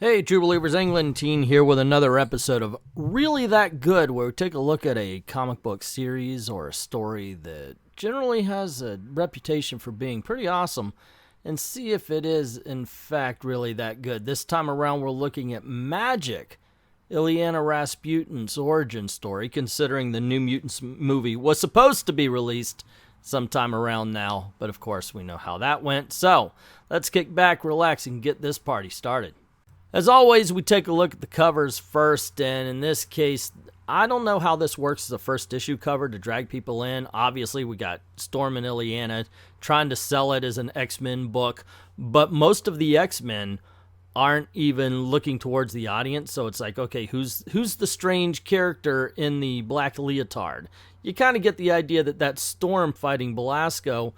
Hey, True Believers, England Teen here with another episode of Really That Good, where we take a look at a comic book series or a story that generally has a reputation for being pretty awesome and see if it is, in fact, really that good. This time around, we're looking at Magik, Illyana Rasputin's origin story, considering the New Mutants movie was supposed to be released sometime around now, but of course we know how that went. So, let's kick back, relax, and get this party started. As always, we take a look at the covers first, and in this case, I don't know how this works as a first issue cover to drag people in. Obviously, we got Storm and Illyana trying to sell it as an X-Men book, but most of the X-Men aren't even looking towards the audience, so it's like, okay, who's the strange character in the black leotard? You kind of get the idea that that's Storm fighting Belasco,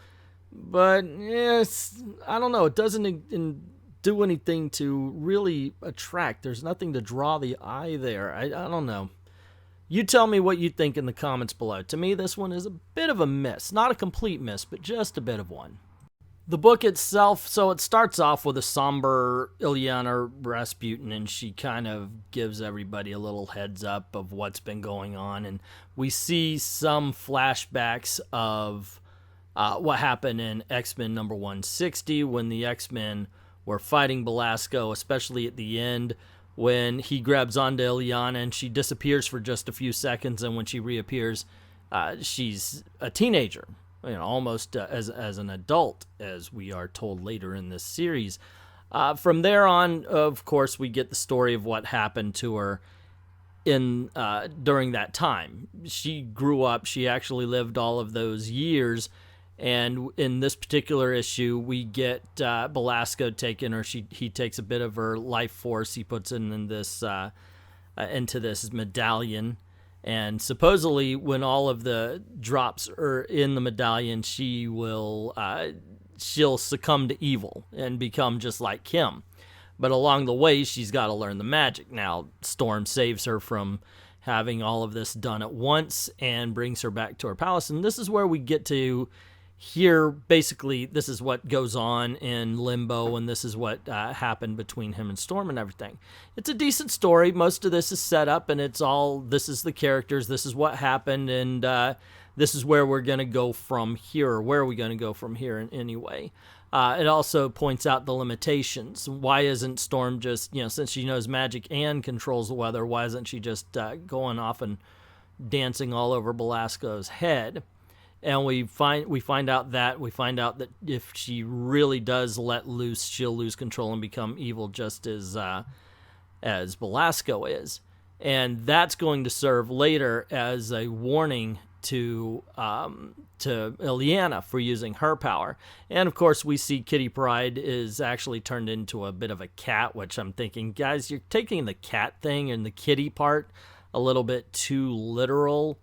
but I don't know, it doesn't do anything to really attract. There's nothing to draw the eye there. I don't know. You tell me what you think in the comments below. To me, this one is a bit of a miss. Not a complete miss, but just a bit of one. The book itself, so it starts off with a somber Illyana Rasputin, and she kind of gives everybody a little heads up of what's been going on, and we see some flashbacks of what happened in X-Men number 160 when the X-Men were fighting Belasco, especially at the end when he grabs onto Illyana and she disappears for just a few seconds, and when she reappears, she's a teenager, almost as an adult, as we are told later in this series. From there on, of course, we get the story of what happened to her during that time. She grew up, she actually lived all of those years. And in this particular issue, we get Belasco taking her. He takes a bit of her life force. He puts it in this into this medallion, and supposedly, when all of the drops are in the medallion, she'll succumb to evil and become just like him. But along the way, she's got to learn the magic. Now, Storm saves her from having all of this done at once and brings her back to her palace. And this is where we get to here, basically, this is what goes on in Limbo, and this is what happened between him and Storm and everything. It's a decent story. Most of this is set up, and this is the characters, this is what happened, and this is where we're going to go from here, or where are we going to go from here anyway. It also points out the limitations. Why isn't Storm just, since she knows magic and controls the weather, why isn't she just going off and dancing all over Belasco's head? And we find out that if she really does let loose, she'll lose control and become evil, just as Belasco is. And that's going to serve later as a warning to Illyana for using her power. And of course, we see Kitty Pryde is actually turned into a bit of a cat, which I'm thinking, guys, you're taking the cat thing and the kitty part a little bit too literal.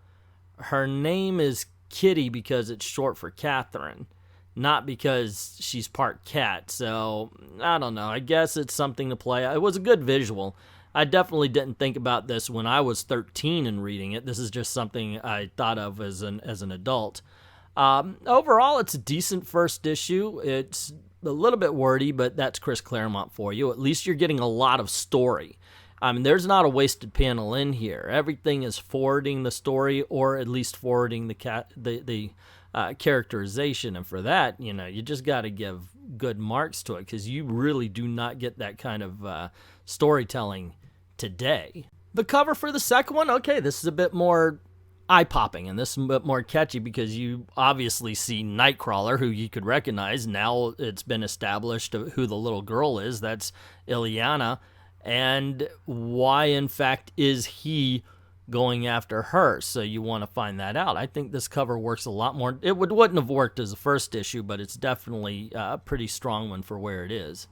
Her name is Kitty because it's short for Catherine, not because she's part cat. So I don't know, I guess it's something to play. It was a good visual. I definitely didn't think about this when I was 13 and reading it. This is just something I thought of as an adult. Overall, it's a decent first issue. It's a little bit wordy, but that's Chris Claremont for you. At least you're getting a lot of story. I mean, there's not a wasted panel in here. Everything is forwarding the story, or at least forwarding the characterization. And for that, you just got to give good marks to it, because you really do not get that kind of storytelling today. The cover for the second one, okay, this is a bit more eye-popping, and this is a bit more catchy, because you obviously see Nightcrawler, who you could recognize. Now it's been established who the little girl is. That's Illyana. And why, in fact, is he going after her? So you want to find that out. I think this cover works a lot more. It wouldn't have worked as the first issue, but it's definitely a pretty strong one for where it is.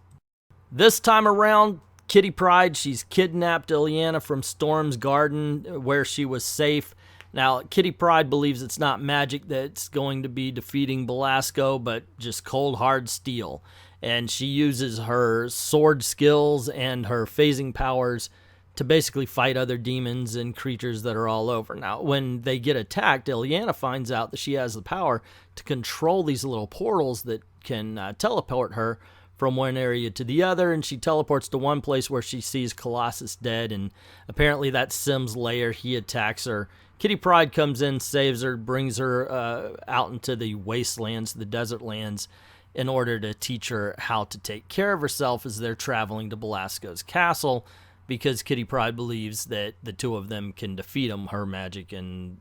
This time around, Kitty Pryde, she's kidnapped Illyana from Storm's garden where she was safe. Now, Kitty Pryde believes it's not magic that's going to be defeating Belasco, but just cold, hard steel. And she uses her sword skills and her phasing powers to basically fight other demons and creatures that are all over. Now, when they get attacked, Illyana finds out that she has the power to control these little portals that can teleport her from one area to the other, and she teleports to one place where she sees Colossus dead, and apparently that's Sim's lair. He attacks her. Kitty Pryde comes in, saves her, brings her out into the wastelands, the desert lands, in order to teach her how to take care of herself as they're traveling to Belasco's castle, because Kitty Pryde believes that the two of them can defeat him, her magic and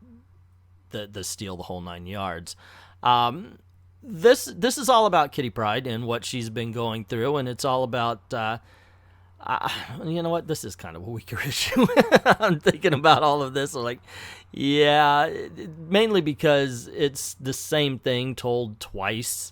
the steel, the whole 9 yards. This is all about Kitty Pryde and what she's been going through, and it's all about, you know what, this is kind of a weaker issue. I'm thinking about all of this, I'm like, yeah, mainly because it's the same thing told twice.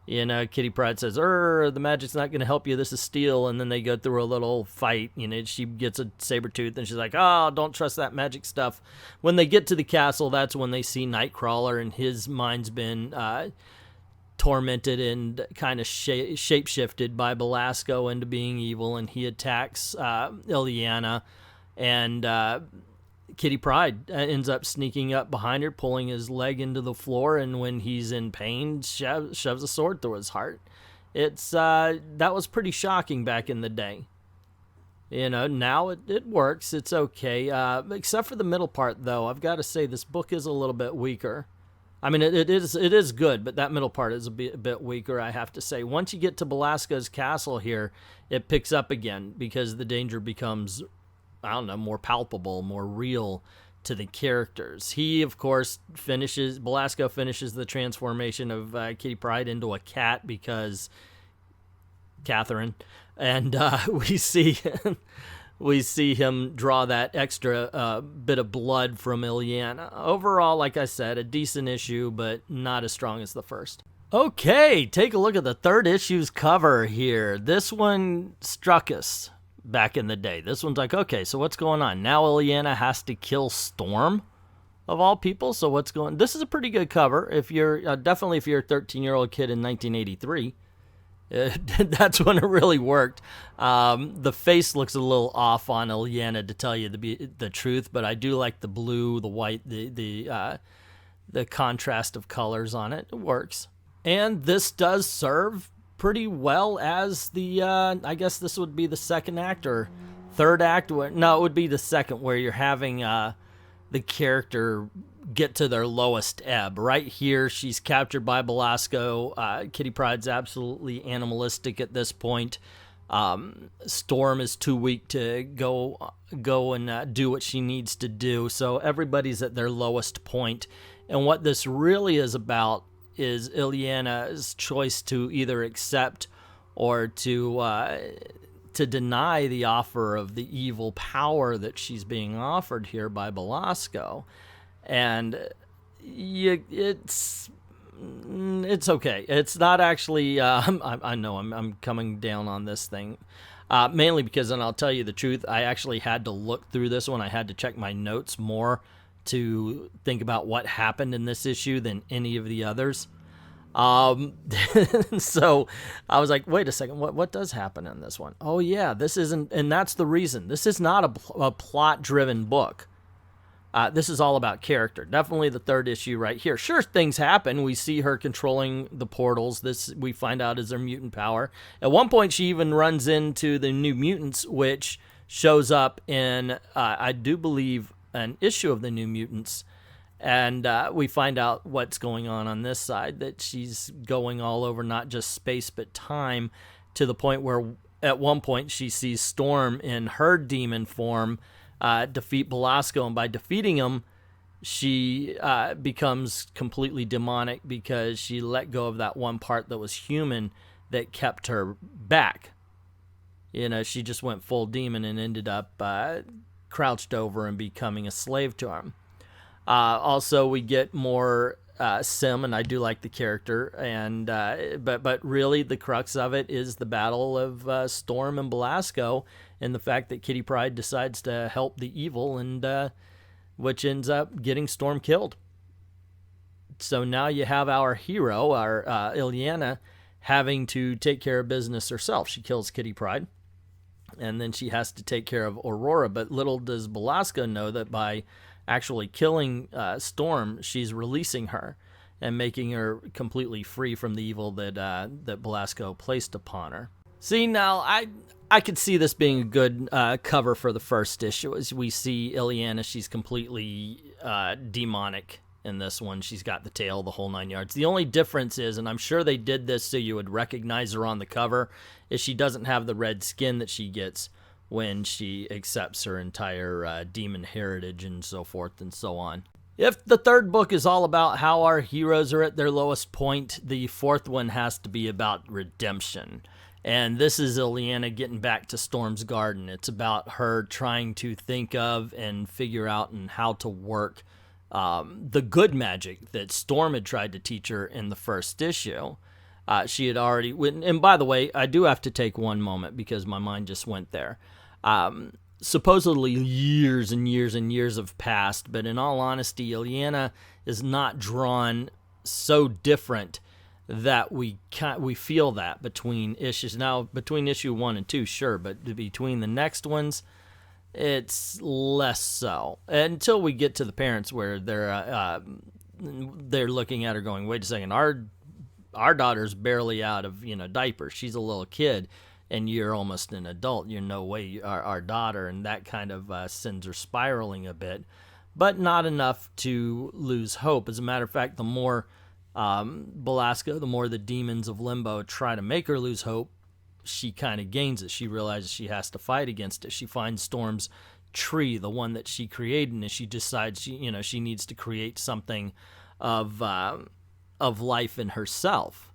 You know, Kitty Pryde says, the magic's not going to help you, this is steel, and then they go through a little fight, you know, she gets a saber tooth, and she's like, oh, don't trust that magic stuff. When they get to the castle, that's when they see Nightcrawler, and his mind's been tormented and kind of shape-shifted by Belasco into being evil, and he attacks Illyana, and Kitty Pryde ends up sneaking up behind her, pulling his leg into the floor, and when he's in pain, shoves a sword through his heart. It's that was pretty shocking back in the day. You know, now it works, it's okay, except for the middle part, though. I've got to say, this book is a little bit weaker. I mean, it is good, but that middle part is a bit weaker, I have to say. Once you get to Belasco's castle here, it picks up again, because the danger becomes, I don't know, more palpable, more real to the characters. He, of course, Belasco finishes the transformation of Kitty Pryde into a cat because Catherine, and we see him draw that extra bit of blood from Illyana. Overall, like I said, a decent issue, but not as strong as the first. Okay, take a look at the third issue's cover here. This one struck us back in the day. This one's like, okay, so what's going on? Now Illyana has to kill Storm, of all people, so what's going on? This is a pretty good cover. If you're, definitely if you're a 13-year-old kid in 1983, that's when it really worked. The face looks a little off on Illyana, to tell you the truth, but I do like the blue, the white, the contrast of colors on it. It works. And this does serve pretty well as the, I guess this would be the second act or third act. No, it would be the second, where you're having the character get to their lowest ebb. Right here, she's captured by Belasco. Kitty Pryde's absolutely animalistic at this point. Storm is too weak to go and do what she needs to do. So everybody's at their lowest point. And what this really is about is Illyana's choice to either accept or to deny the offer of the evil power that she's being offered here by Belasco. And it's okay. It's not actually, I know I'm coming down on this thing, mainly because, and I'll tell you the truth, I actually had to look through this one. I had to check my notes more to think about what happened in this issue than any of the others. So I was like, wait a second, what does happen in this one? Oh yeah, this isn't, and that's the reason. This is not a plot-driven book. This is all about character. Definitely the third issue right here. Sure, things happen. We see her controlling the portals. This, we find out, is her mutant power. At one point, she even runs into the New Mutants, which shows up in, I do believe, an issue of the New Mutants. And we find out what's going on this side, that she's going all over not just space but time, to the point where at one point she sees Storm in her demon form defeat Belasco, and by defeating him, she becomes completely demonic because she let go of that one part that was human that kept her back. You know, she just went full demon and ended up crouched over and becoming a slave to him. Also, we get more Sim, and I do like the character, and but really the crux of it is the battle of Storm and Belasco, and the fact that Kitty Pryde decides to help the evil, and which ends up getting Storm killed. So now you have our hero, our Illyana, having to take care of business herself. She kills Kitty Pryde, and then she has to take care of Aurora, but little does Belasco know that by actually killing Storm, she's releasing her. and making her completely free from the evil that that Belasco placed upon her. See, now I could see this being a good cover for the first issue. As we see Illyana, she's completely demonic in this one. She's got the tail, the whole 9 yards. The only difference is, and I'm sure they did this so you would recognize her on the cover, is she doesn't have the red skin that she gets when she accepts her entire demon heritage and so forth and so on. If the third book is all about how our heroes are at their lowest point, the fourth one has to be about redemption. And this is Illyana getting back to Storm's garden. It's about her trying to think of and figure out and how to work the good magic that Storm had tried to teach her in the first issue. She had already, and by the way, I do have to take one moment because my mind just went there. Supposedly years and years and years have passed, but in all honesty, Illyana is not drawn so different that we feel that between issues. Now, between issue 1 and 2, sure, but between the next ones, it's less so. Until we get to the parents where they're looking at her going, wait a second, our daughter's barely out of diapers. She's a little kid, and you're almost an adult. You're no way our daughter, and that kind of sends her spiraling a bit, but not enough to lose hope. As a matter of fact, the more Belasco, the more the demons of Limbo try to make her lose hope, she kind of gains it. She realizes she has to fight against it. She finds Storm's tree, the one that she created, and she decides she needs to create something of life in herself.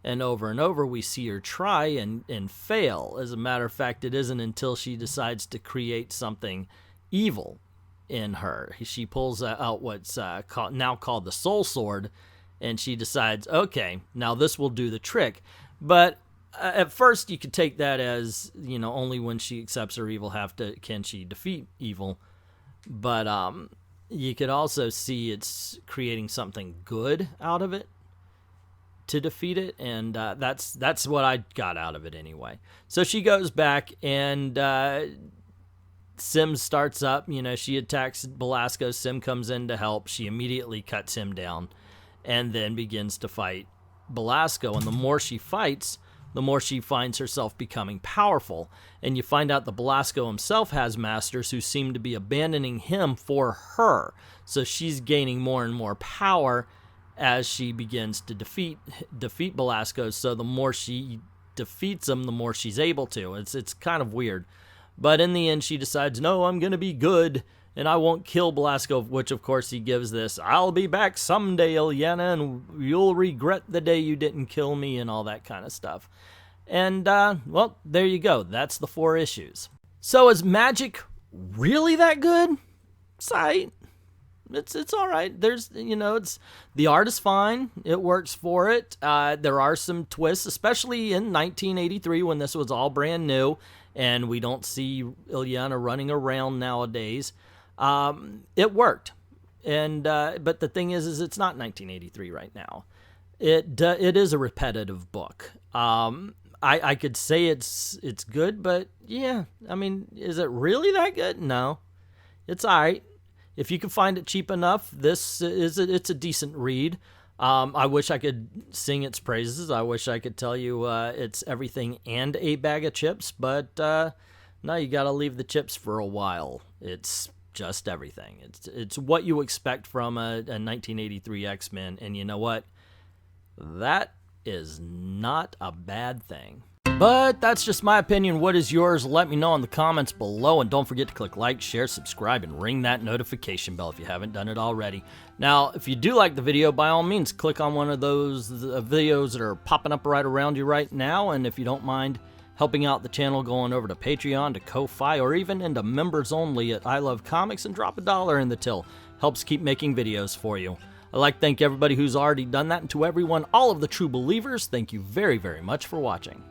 And over we see her try and fail. As a matter of fact, it isn't until she decides to create something evil in her. She pulls out what's now called the Soul Sword, and she decides, okay, now this will do the trick. But at first, you could take that as, only when she accepts her evil can she defeat evil. But you could also see it's creating something good out of it to defeat it, and that's what I got out of it anyway. So she goes back, and Sim starts up. She attacks Belasco. Sim comes in to help. She immediately cuts him down and then begins to fight Belasco. And the more she fights, the more she finds herself becoming powerful. And you find out that Belasco himself has masters who seem to be abandoning him for her. So she's gaining more and more power as she begins to defeat Belasco. So the more she defeats him, the more she's able to. It's kind of weird. But in the end, she decides, no, I'm going to be good, and I won't kill Belasco, which, of course, he gives this, I'll be back someday, Illyana, and you'll regret the day you didn't kill me, and all that kind of stuff. And, well, there you go. That's the 4 issues. So is Magik really that good? It's all right. It's all right. There's, the art is fine. It works for it. There are some twists, especially in 1983 when this was all brand new, and we don't see Illyana running around nowadays. It worked, and but the thing is it's not 1983 right now. It is a repetitive book. I could say it's good, but yeah, I mean, is it really that good? No, it's all right. If you can find it cheap enough, it's a decent read. I wish I could sing its praises. I wish I could tell you it's everything and a bag of chips, but no, you got to leave the chips for a while. It's just everything. It's what you expect from a 1983 X-Men, and you know what? That is not a bad thing. But that's just my opinion. What is yours? Let me know in the comments below, and don't forget to click like, share, subscribe, and ring that notification bell if you haven't done it already. Now, if you do like the video, by all means, click on one of those videos that are popping up right around you right now, and if you don't mind helping out the channel, going over to Patreon, to Ko-Fi, or even into members only at I Love Comics, and drop $1 in the till. Helps keep making videos for you. I'd like to thank everybody who's already done that, and to everyone, all of the true believers, thank you very, very much for watching.